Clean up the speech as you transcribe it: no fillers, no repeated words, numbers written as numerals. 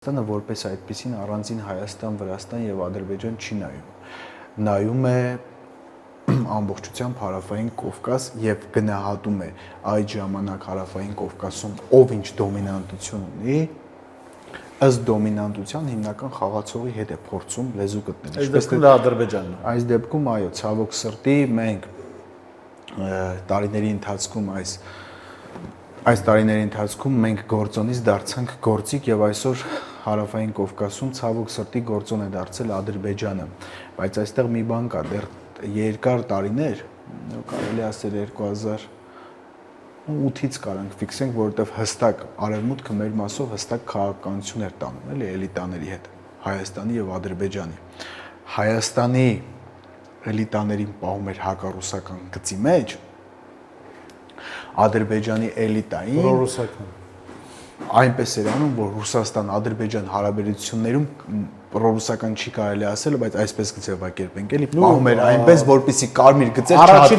Հայաստանը որպես այդպեսին առանձին Հայաստան, Վրաստան եւ Ադրբեջան չի նայում։ Նայում է ամբողջությամբ Հարավային Կովկաս եւ գնահատում է այդ ժամանակ Հարավային Կովկասում ով ինչ դոմինանտություն ունի, ըստ դոմինանտության հիմնական խաղացողի հետ է փորձում լեզու գտնել։ Այս դեպքում դա Ադրբեջանն է։ Այս դեպքում այո, ցավոք սրտի մենք տարիների ընթացքում այս տարիների ընթացքում մենք գործոնից դարձանք գործիք եւ այսօր Հարավային Կովկասում ցավոք սրտի գործոն է դարձել Ադրբեջանը, բայց այստեղ մի բան կա, դեռ երկար տարիներ, կարելի ասել 2008-ից կարանք ֆիքսենք, որովհետեւ հստակ արևմուտքը մեր մասով հստակ քաղաքականություն էր տանում, էլի էլիտաների հետ, Հայաստանի եւ Ադրբեջանի։ Հայաստանի էլիտաներին պահում էր հակառուսական գծի մեջ, Ադրբեջանի էլիտային Պրոռուսական այնպես էր անում, որ Ռուսաստան-Ադրբեջան հարաբերություններում պրոռուսական չի կարելի ասել, բայց այսպես կձևակերպենք, էլի պահում էր այնպես, որպեսզի կարմիր գծեր առաջին